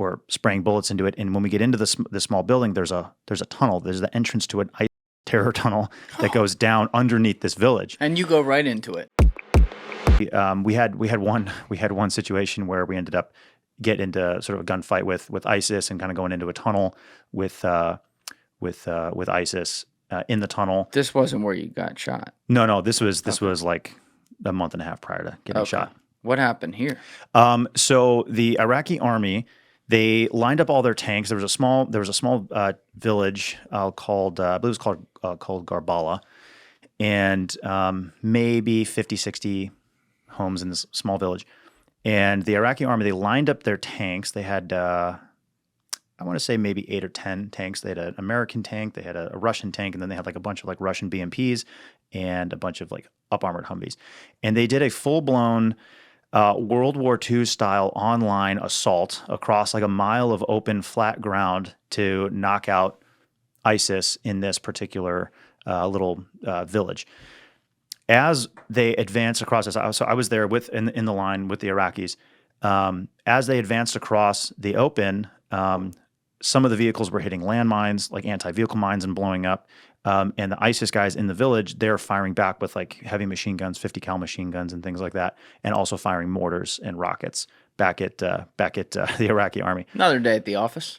we're spraying bullets into it. And when we get into the small building, there's a tunnel. There's the entrance to an ice terror tunnel that goes down underneath this village. And you go right into it. We had one situation where we ended up getting into sort of a gunfight with ISIS and kind of going into a tunnel with ISIS in the tunnel. This wasn't where you got shot. No. This was like a month and a half prior to getting shot. What happened here? So the Iraqi army, they lined up all their tanks. There was a small village called I believe it was called Garbala, and maybe 50, 60 homes in this small village. And the Iraqi army, they lined up their tanks. They had I want to say maybe 8 or 10 tanks. They had an American tank, they had a Russian tank, and then they had like a bunch of like Russian BMPs and a bunch of like up-armored Humvees. And they did a full-blown World War II style online assault across like a mile of open flat ground to knock out ISIS in this particular little village. As they advanced across this, so I was there in the line with the Iraqis. As they advanced across the open, some of the vehicles were hitting landmines, like anti-vehicle mines, and blowing up. And the ISIS guys in the village, they're firing back with like heavy machine guns, 50 cal machine guns, and things like that, and also firing mortars and rockets back at the Iraqi army. Another day at the office.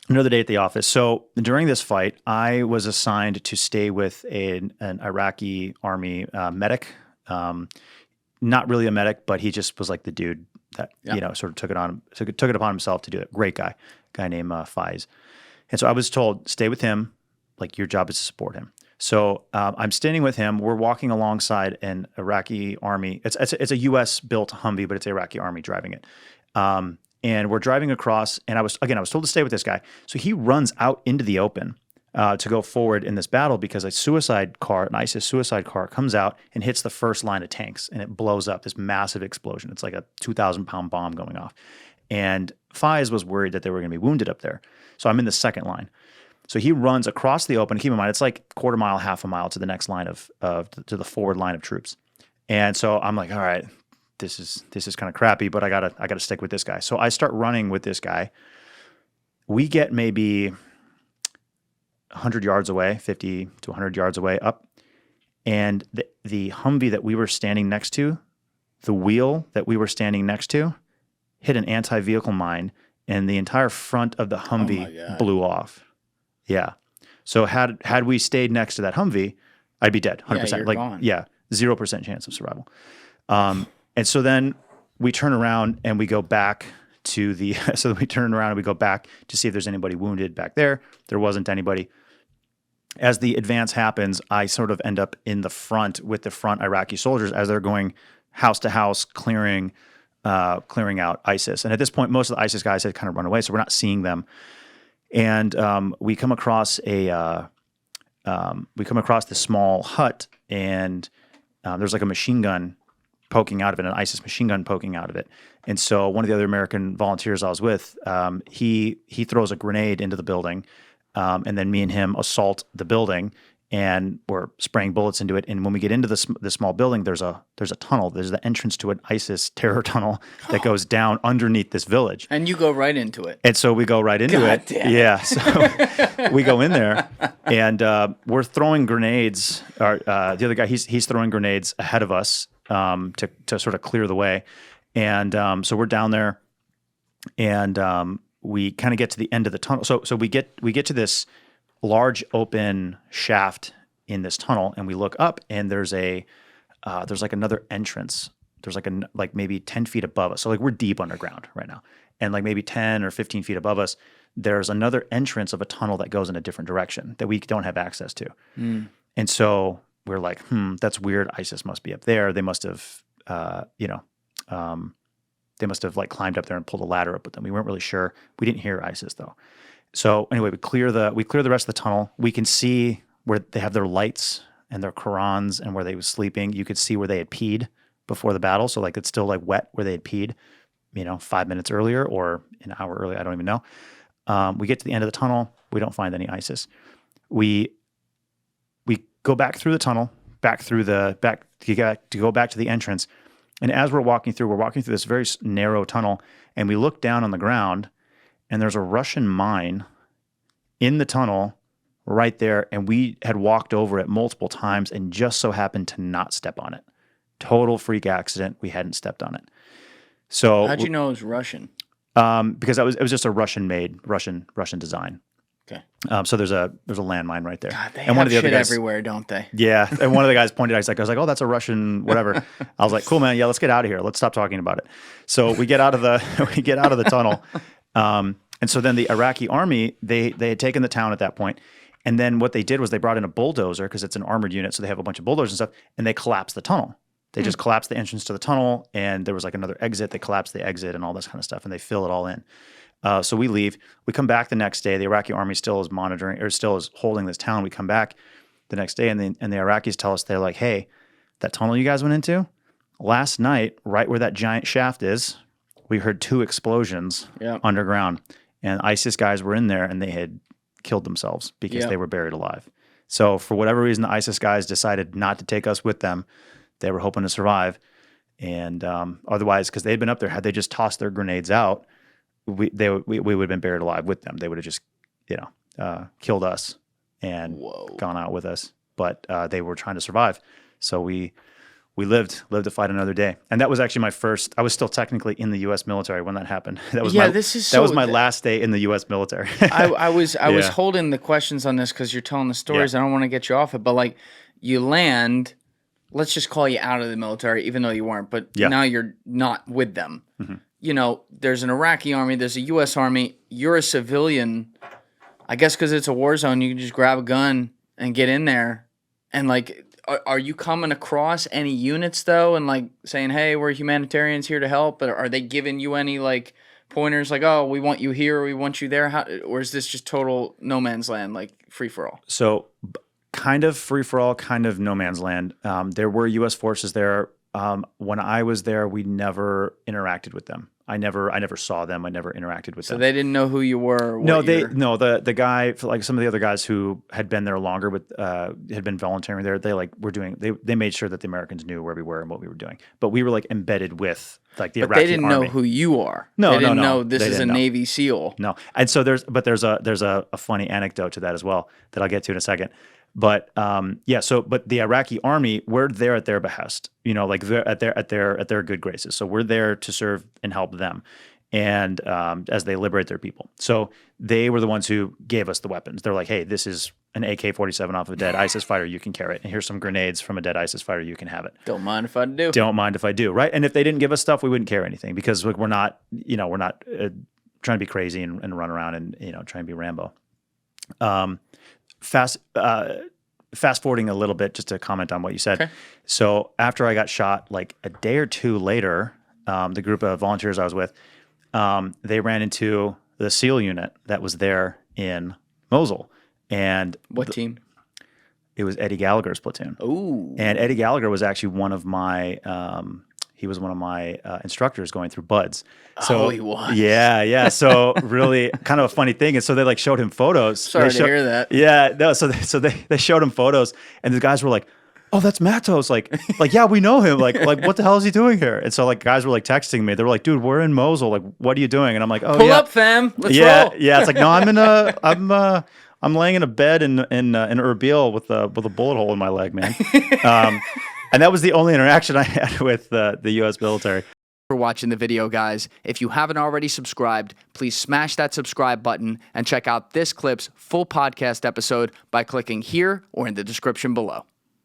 So during this fight, I was assigned to stay with an Iraqi army medic. Not really a medic, but he just was like the dude that sort of took it upon himself to do it. Great guy named Faiz. And so I was told, stay with him. Like, your job is to support him. So I'm standing with him. We're walking alongside an Iraqi army. It's a U.S. built Humvee, but it's Iraqi army driving it. And we're driving across. And I was told to stay with this guy. So he runs out into the open to go forward in this battle because an ISIS suicide car, comes out and hits the first line of tanks, and it blows up, this massive explosion. It's like a 2,000-pound bomb going off. And Faiz was worried that they were going to be wounded up there. So I'm in the second line. So he runs across the open. Keep in mind, it's like quarter mile, half a mile to the next line to the forward line of troops. And so I'm like, all right, this is kind of crappy, but I gotta stick with this guy. So I start running with this guy. We get maybe 100 yards away, 50 to 100 yards away up, and the Humvee that we were standing next to, the wheel that we were standing next to, hit an anti-vehicle mine, and the entire front of the Humvee blew off. Yeah. So had we stayed next to that Humvee, I'd be dead, 100%. Yeah, you're gone. Yeah, 0% chance of survival. And so then we turn around and we go back to we turn around and we go back to see if there's anybody wounded back there. There wasn't anybody. As the advance happens, I sort of end up in the front with the front Iraqi soldiers as they're going house to house, clearing out ISIS. And at this point, most of the ISIS guys had kind of run away, so we're not seeing them. And we come across this small hut, and there's like a machine gun poking out of it, an ISIS machine gun poking out of it. And so one of the other American volunteers I was with, he throws a grenade into the building, and then me and him assault the building, and we're spraying bullets into it. And when we get into the small building, there's a tunnel. There's the entrance to an ISIS terror tunnel that goes down underneath this village. And you go right into it. And so we go right into it. Damn. Yeah. So we go in there, and we're throwing grenades. The other guy, he's throwing grenades ahead of us to sort of clear the way. And so we're down there, and we kind of get to the end of the tunnel. So we get to this large open shaft in this tunnel, and we look up, and there's like another entrance. There's like maybe 10 feet above us. So like we're deep underground right now, and like maybe 10 or 15 feet above us, there's another entrance of a tunnel that goes in a different direction that we don't have access to. And so we're like, that's weird. ISIS must be up there. They must have, they must have like climbed up there and pulled a ladder up with them. We weren't really sure. We didn't hear ISIS though. So anyway, we clear the rest of the tunnel. We can see where they have their lights and their Qurans and where they was sleeping. You could see where they had peed before the battle. So like it's still like wet where they had peed, 5 minutes earlier or an hour earlier. I don't even know. We get to the end of the tunnel. We don't find any ISIS. We go back through the tunnel, to go back to the entrance. And as we're walking through this very narrow tunnel, and we look down on the ground, and there's a Russian mine in the tunnel right there, and we had walked over it multiple times and just so happened to not step on it. Total freak accident. We hadn't stepped on it. So how'd you know it was Russian? Because it was just a Russian-made, Russian design. Okay. So there's a landmine right there. God, they and one have of the other shit guys, everywhere, don't they? yeah, and one of the guys pointed out, I was like, oh, that's a Russian whatever. I was like, cool, man. Yeah, let's get out of here. Let's stop talking about it. So we get out of the tunnel. And so then the Iraqi army, they had taken the town at that point. And then what they did was they brought in a bulldozer because it's an armored unit. So they have a bunch of bulldozers and stuff, and they collapsed the tunnel. They just collapsed the entrance to the tunnel, and there was like another exit. They collapsed the exit and all this kind of stuff, and they fill it all in. So we leave. We come back the next day. The Iraqi army still is monitoring, or still is holding this town. We come back the next day, and the Iraqis tell us, they're like, hey, that tunnel you guys went into, last night, right where that giant shaft is, we heard 2 explosions underground. And ISIS guys were in there, and they had killed themselves because they were buried alive. So for whatever reason, the ISIS guys decided not to take us with them. They were hoping to survive. And otherwise, because they'd been up there, had they just tossed their grenades out, we would have been buried alive with them. They would have just, killed us and gone out with us. But they were trying to survive. So we lived to fight another day. And that was actually my first. I was still technically in the U.S. military when that happened. That was my last day in the U.S. military. I was holding the questions on this because you're telling the stories. I don't want to get you off it, but like you land. Let's just call you out of the military, even though you weren't. But now you're not with them. Mm-hmm. There's an Iraqi army. There's a U.S. army. You're a civilian. I guess because it's a war zone, you can just grab a gun and get in there. And like, are you coming across any units though, and like saying, "Hey, we're humanitarians here to help"? But are they giving you any like pointers, like, "Oh, we want you here, or we want you there"? Or is this just total no man's land, like free for all? So. Kind of free for all, kind of no man's land. There were U.S. forces there. When I was there, we never interacted with them. I never saw them. I never interacted with them. So they didn't know who you were. The guy, like some of the other guys who had been there longer, but had been volunteering there. They made sure that the Americans knew where we were and what we were doing. But we were like embedded with like the Iraqi army. They didn't know who you are. No, they didn't know this is a Navy SEAL. No, and so there's a funny anecdote to that as well that I'll get to in a second. But but the Iraqi army, we're there at their behest, like they're at their good graces. So we're there to serve and help them, and as they liberate their people. So they were the ones who gave us the weapons. They're like, hey, this is an AK-47 off a dead ISIS fighter. You can carry it. And here's some grenades from a dead ISIS fighter. You can have it. Don't mind if I do. Don't mind if I do. Right. And if they didn't give us stuff, we wouldn't carry anything because we're not trying to be crazy and run around and try and be Rambo. Fast forwarding a little bit just to comment on what you said. Okay. So after I got shot, like a day or two later, the group of volunteers I was with, they ran into the SEAL unit that was there in Mosul. And what team? It was Eddie Gallagher's platoon. Ooh. And Eddie Gallagher was actually one of my instructors going through BUDS. So, he was. Yeah. So really kind of a funny thing. And so they like showed him photos. Sorry to hear that. Yeah. No. So they showed him photos, and the guys were like, "Oh, that's Mattos." Like yeah, we know him. Like what the hell is he doing here? And so like guys were like texting me. They were like, "Dude, we're in Mosul. Like, what are you doing?" And I'm like, "Oh, pull up, fam. Let's roll." Yeah. It's like, no, I'm laying in a bed in Erbil with a bullet hole in my leg, man. And that was the only interaction I had with the U.S. military. For watching the video, guys. If you haven't already subscribed, please smash that subscribe button and check out this clip's full podcast episode by clicking here or in the description below.